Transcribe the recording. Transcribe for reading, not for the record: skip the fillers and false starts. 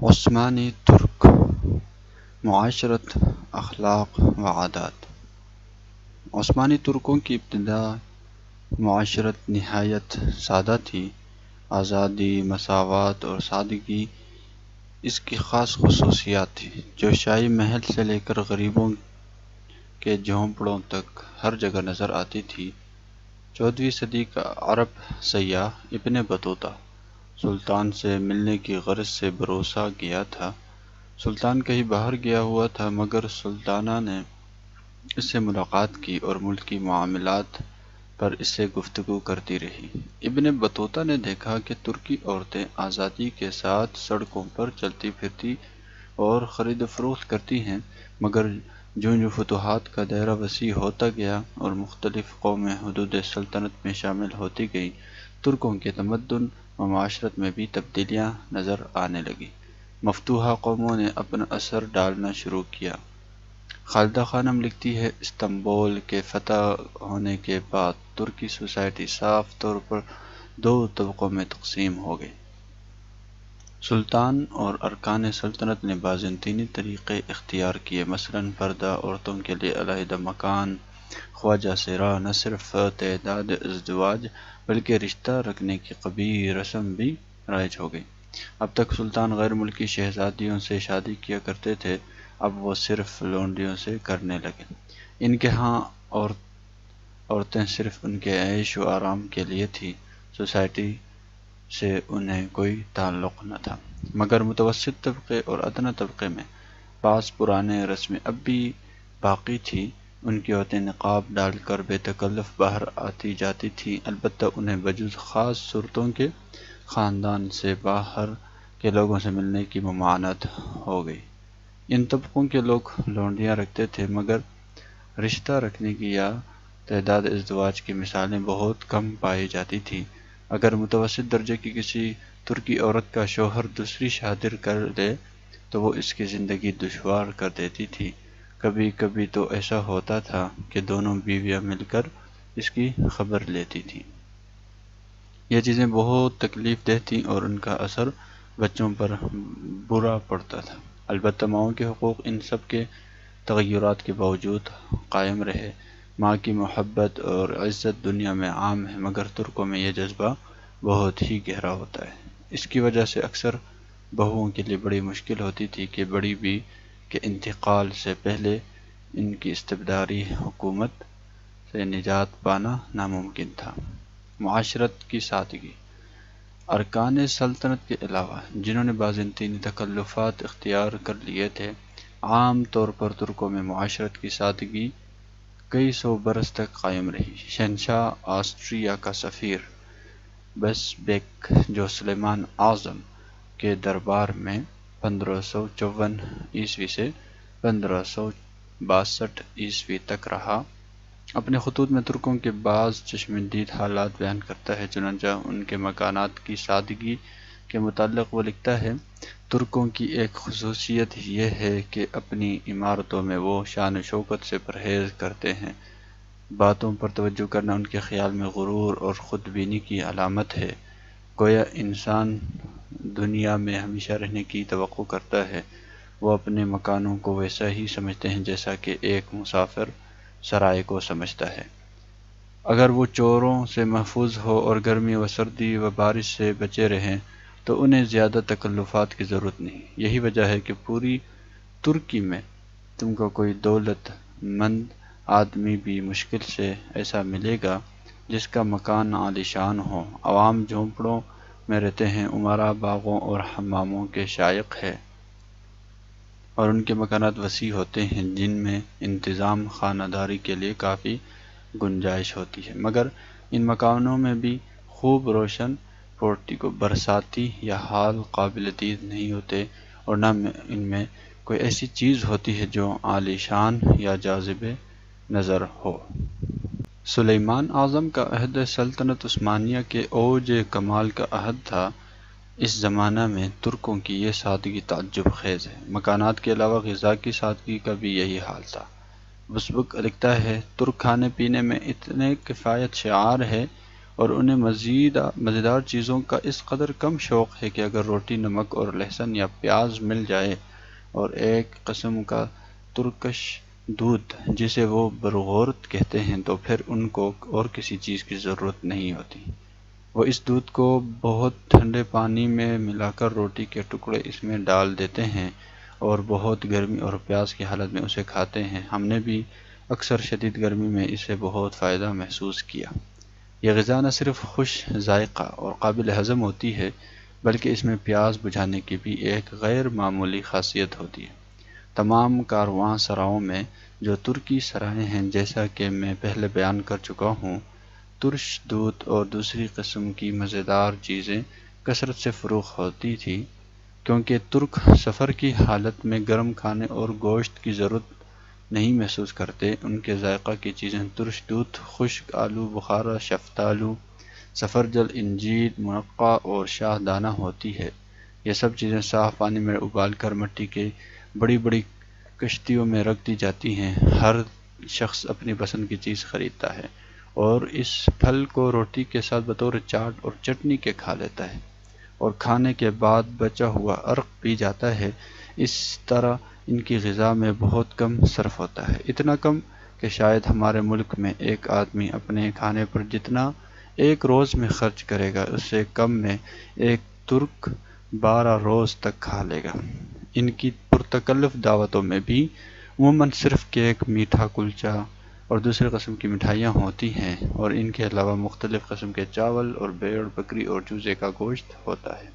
عثمانی ترک معاشرت، اخلاق و عادات۔ عثمانی ترکوں کی ابتدا معاشرت نہایت سادہ تھی۔ آزادی، مساوات اور سادگی اس کی خاص خصوصیات تھی، جو شاہی محل سے لے کر غریبوں کے جھونپڑوں تک ہر جگہ نظر آتی تھی۔ 14ویں صدی کا عرب سیاح ابن بطوطہ سلطان سے ملنے کی غرض سے بروسا گیا تھا۔ سلطان کہیں باہر گیا ہوا تھا، مگر سلطانہ نے اس سے ملاقات کی اور ملکی معاملات پر اس سے گفتگو کرتی رہی۔ ابن بطوطہ نے دیکھا کہ ترکی عورتیں آزادی کے ساتھ سڑکوں پر چلتی پھرتی اور خرید و فروخت کرتی ہیں، مگر جوں جوں فتوحات کا دائرہ وسیع ہوتا گیا اور مختلف قومیں حدود سلطنت میں شامل ہوتی گئیں، ترکوں کے تمدن و معاشرت میں بھی تبدیلیاں نظر آنے لگیں۔ مفتوحہ قوموں نے اپنا اثر ڈالنا شروع کیا۔ خالدہ خانم لکھتی ہے، استنبول کے فتح ہونے کے بعد ترکی سوسائٹی صاف طور پر دو طبقوں میں تقسیم ہو گئی۔ سلطان اور ارکان سلطنت نے بازنطینی طریقے اختیار کیے، مثلاً پردہ، عورتوں کے لیے علیحدہ مکان، خواجہ سرا، نہ صرف تعداد ازدواج بلکہ رشتہ رکھنے کی قبیح رسم بھی رائج ہو گئی۔ اب تک سلطان غیر ملکی شہزادیوں سے شادی کیا کرتے تھے، اب وہ صرف لونڈیوں سے کرنے لگے۔ ان کے ہاں عورتیں صرف ان کے عیش و آرام کے لیے تھیں، سوسائٹی سے انہیں کوئی تعلق نہ تھا۔ مگر متوسط طبقے اور ادنیٰ طبقے میں بعض پرانے رسمیں اب بھی باقی تھیں۔ ان کی عورتیں نقاب ڈال کر بے تکلف باہر آتی جاتی تھیں، البتہ انہیں بجز خاص صورتوں کے خاندان سے باہر کے لوگوں سے ملنے کی ممانعت ہو گئی۔ ان طبقوں کے لوگ لونڈیاں رکھتے تھے، مگر رشتہ رکھنے کی یا تعداد ازدواج کی مثالیں بہت کم پائی جاتی تھیں۔ اگر متوسط درجے کی کسی ترکی عورت کا شوہر دوسری شادی کر لے تو وہ اس کی زندگی دشوار کر دیتی تھی۔ کبھی کبھی تو ایسا ہوتا تھا کہ دونوں بیویاں مل کر اس کی خبر لیتی تھیں۔ یہ چیزیں بہت تکلیف دہ تھیں اور ان کا اثر بچوں پر برا پڑتا تھا۔ البتہ ماؤں کے حقوق ان سب کے تغیرات کے باوجود قائم رہے۔ ماں کی محبت اور عزت دنیا میں عام ہے، مگر ترکوں میں یہ جذبہ بہت ہی گہرا ہوتا ہے۔ اس کی وجہ سے اکثر بہوؤں کے لیے بڑی مشکل ہوتی تھی کہ بڑی بیوی کے انتقال سے پہلے ان کی استبدادی حکومت سے نجات پانا ناممکن تھا۔ معاشرت کی سادگی۔ ارکان سلطنت کے علاوہ جنہوں نے بازنطینی تکلفات اختیار کر لیے تھے، عام طور پر ترکوں میں معاشرت کی سادگی کئی سو برس تک قائم رہی۔ شہنشاہ آسٹریا کا سفیر بس بیک، جو سلیمان اعظم کے دربار میں 1554 سے 1562 تک رہا، اپنے خطوط میں ترکوں کے بعض چشمدید حالات بیان کرتا ہے۔ چنانچہ ان کے مکانات کی سادگی کے متعلق وہ لکھتا ہے، ترکوں کی ایک خصوصیت یہ ہے کہ اپنی عمارتوں میں وہ شان و شوکت سے پرہیز کرتے ہیں۔ باتوں پر توجہ کرنا ان کے خیال میں غرور اور خود بینی کی علامت ہے۔ گویا انسان دنیا میں ہمیشہ رہنے کی توقع کرتا ہے۔ وہ اپنے مکانوں کو ویسا ہی سمجھتے ہیں جیسا کہ ایک مسافر سرائے کو سمجھتا ہے۔ اگر وہ چوروں سے محفوظ ہو اور گرمی و سردی و بارش سے بچے رہیں تو انہیں زیادہ تکلفات کی ضرورت نہیں۔ یہی وجہ ہے کہ پوری ترکی میں تم کو کوئی دولت مند آدمی بھی مشکل سے ایسا ملے گا جس کا مکان عالی شان ہو۔ عوام جھونپڑوں میں رہتے ہیں، امراء باغوں اور حماموں کے شائق ہیں اور ان کے مکانات وسیع ہوتے ہیں جن میں انتظام خانہ داری کے لیے کافی گنجائش ہوتی ہے، مگر ان مکانوں میں بھی خوب روشن پورٹیکو، برساتی یا ہال قابل دید نہیں ہوتے، اور نہ ان میں کوئی ایسی چیز ہوتی ہے جو عالی شان یا جاذب نظر ہو۔ سلیمان اعظم کا عہد سلطنت عثمانیہ کے اوج کمال کا عہد تھا۔ اس زمانہ میں ترکوں کی یہ سادگی تعجب خیز ہے۔ مکانات کے علاوہ غذا کی سادگی کا بھی یہی حال تھا۔ بسبک لکھتا ہے، ترک کھانے پینے میں اتنے کفایت شعار ہے اور انہیں مزیدار چیزوں کا اس قدر کم شوق ہے کہ اگر روٹی نمک اور لہسن یا پیاز مل جائے اور ایک قسم کا ترکش دودھ جسے وہ برغورت کہتے ہیں تو پھر ان کو اور کسی چیز کی ضرورت نہیں ہوتی۔ وہ اس دودھ کو بہت ٹھنڈے پانی میں ملا کر روٹی کے ٹکڑے اس میں ڈال دیتے ہیں اور بہت گرمی اور پیاس کی حالت میں اسے کھاتے ہیں۔ ہم نے بھی اکثر شدید گرمی میں اسے بہت فائدہ محسوس کیا۔ یہ غذا نہ صرف خوش ذائقہ اور قابل ہضم ہوتی ہے بلکہ اس میں پیاس بجھانے کی بھی ایک غیر معمولی خاصیت ہوتی ہے۔ تمام کارواں سراؤں میں جو ترکی سرائیں ہیں، جیسا کہ میں پہلے بیان کر چکا ہوں، ترش دودھ اور دوسری قسم کی مزیدار چیزیں کثرت سے فروخت ہوتی تھی، کیونکہ ترک سفر کی حالت میں گرم کھانے اور گوشت کی ضرورت نہیں محسوس کرتے۔ ان کے ذائقہ کی چیزیں ترش دودھ، خشک آلو بخارا، شفتالو، سفرجل، انجیر، منقع اور شاہ دانہ ہوتی ہے۔ یہ سب چیزیں صاف پانی میں ابال کر مٹی کے بڑی بڑی کشتیوں میں رکھ دی جاتی ہیں۔ ہر شخص اپنی پسند کی چیز خریدتا ہے اور اس پھل کو روٹی کے ساتھ بطور چاٹ اور چٹنی کے کھا لیتا ہے، اور کھانے کے بعد بچا ہوا عرق پی جاتا ہے۔ اس طرح ان کی غذا میں بہت کم صرف ہوتا ہے، اتنا کم کہ شاید ہمارے ملک میں ایک آدمی اپنے کھانے پر جتنا ایک روز میں خرچ کرے گا اس سے کم میں ایک ترک 12 روز تک کھا لے گا۔ ان کی پرتکلف دعوتوں میں بھی عموماً صرف کیک، میٹھا، کلچا اور دوسرے قسم کی مٹھائیاں ہوتی ہیں، اور ان کے علاوہ مختلف قسم کے چاول اور بھیڑ، بکری اور چوزے کا گوشت ہوتا ہے۔